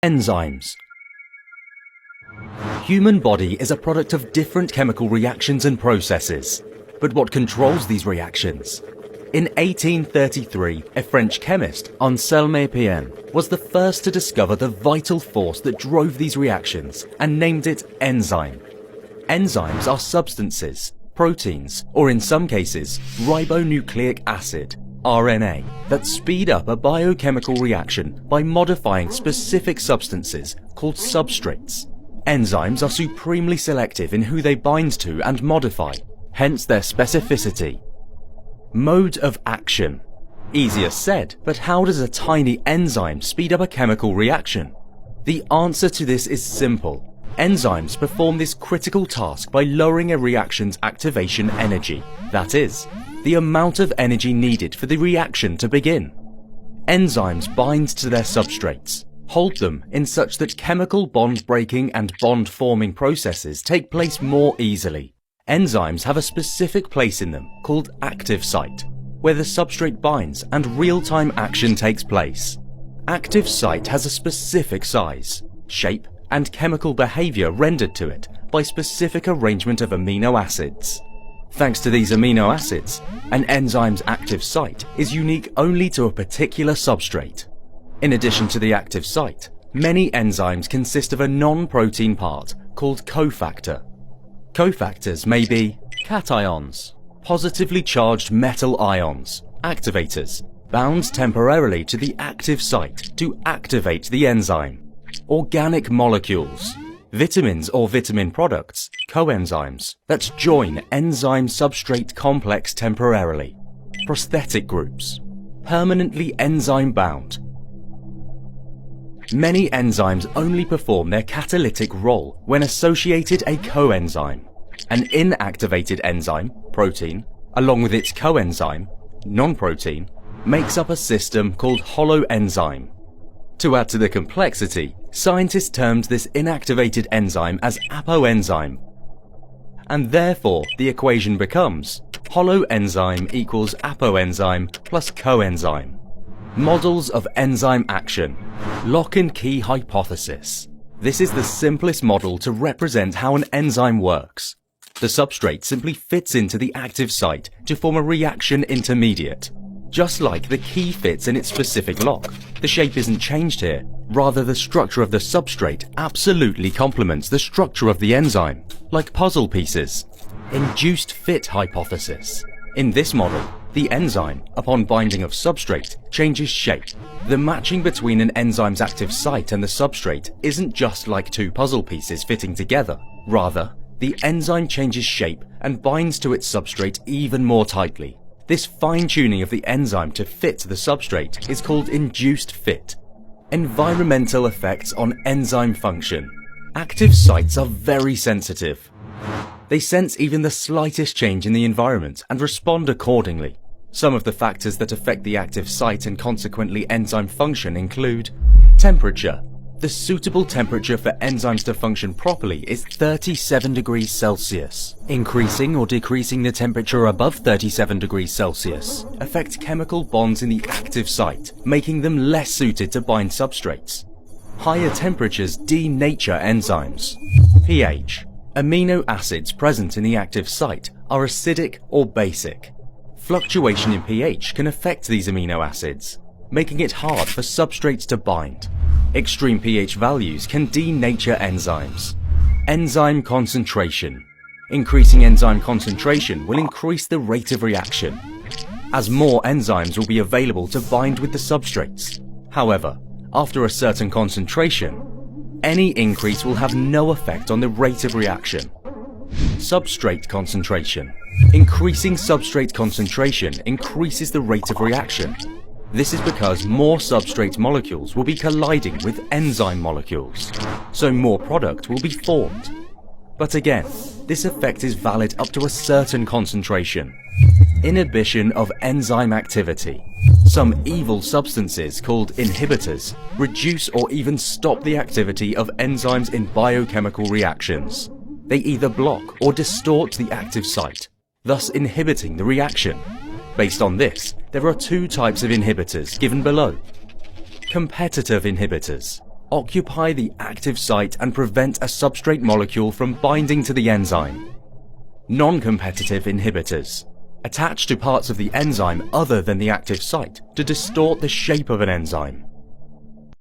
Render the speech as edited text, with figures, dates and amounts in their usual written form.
Enzymes. Human body is a product of different chemical reactions and processes. But what controls these reactions? In 1833, a French chemist, Anselme Pien, was the first to discover the vital force that drove these reactions and named it enzyme. Enzymes are substances, proteins, or in some cases, ribonucleic acid, RNA, that speed up a biochemical reaction by modifying specific substances called substrates. Enzymes are supremely selective in who they bind to and modify, hence their specificity. Mode of action. Easier said, but how does a tiny enzyme speed up a chemical reaction? The answer to this is simple. Enzymes perform this critical task by lowering a reaction's activation energy, that is, the amount of energy needed for the reaction to begin. Enzymes bind to their substrates, hold them in such that chemical bond breaking and bond forming processes take place more easily. Enzymes have a specific place in them called active site, where the substrate binds and real-time action takes place. Active site has a specific size, shape, and chemical behavior rendered to it by specific arrangement of amino acids. Thanks to these amino acids, an enzyme's active site is unique only to a particular substrate. In addition to the active site, many enzymes consist of a non-protein part called cofactor. Cofactors may be cations, positively charged metal ions, activators, bound temporarily to the active site to activate the enzyme, organic molecules, vitamins or vitamin products, coenzymes, that join enzyme-substrate complex temporarily, prosthetic groups, permanently enzyme-bound. Many enzymes only perform their catalytic role when associated a coenzyme. An inactivated enzyme, protein, along with its coenzyme, non-protein, makes up a system called holoenzyme. To add to the complexity, scientists termed this inactivated enzyme as apoenzyme. And therefore, the equation becomes holoenzyme equals apoenzyme plus coenzyme. Models of enzyme action. Lock and key hypothesis. This is the simplest model to represent how an enzyme works. The substrate simply fits into the active site to form a reaction intermediate. Just like the key fits in its specific lock, the shape isn't changed here. Rather, the structure of the substrate absolutely complements the structure of the enzyme, like puzzle pieces. Induced fit hypothesis. In this model, the enzyme, upon binding of substrate, changes shape. The matching between an enzyme's active site and the substrate isn't just like two puzzle pieces fitting together. Rather, the enzyme changes shape and binds to its substrate even more tightly. This fine-tuning of the enzyme to fit the substrate is called induced fit. Environmental effects on enzyme function. Active sites are very sensitive. They sense even the slightest change in the environment and respond accordingly. Some of the factors that affect the active site and consequently enzyme function include temperature. The suitable temperature for enzymes to function properly is 37 degrees Celsius. Increasing or decreasing the temperature above 37 degrees Celsius affects chemical bonds in the active site, making them less suited to bind substrates. Higher temperatures denature enzymes. pH. Amino acids present in the active site are acidic or basic. Fluctuation in pH can affect these amino acids, making it hard for substrates to bind. Extreme pH values can denature enzymes. Enzyme concentration. Increasing enzyme concentration will increase the rate of reaction, as more enzymes will be available to bind with the substrates. However, after a certain concentration, any increase will have no effect on the rate of reaction. Substrate concentration. Increasing substrate concentration increases the rate of reaction. This is because more substrate molecules will be colliding with enzyme molecules, so more product will be formed. But again, this effect is valid up to a certain concentration. Inhibition of enzyme activity. Some evil substances called inhibitors reduce or even stop the activity of enzymes in biochemical reactions. They either block or distort the active site, thus inhibiting the reaction. Based on this, there are two types of inhibitors given below. Competitive inhibitors. occupy the active site and prevent a substrate molecule from binding to the enzyme. Non-competitive inhibitors attach to parts of the enzyme other than the active site to distort the shape of an enzyme.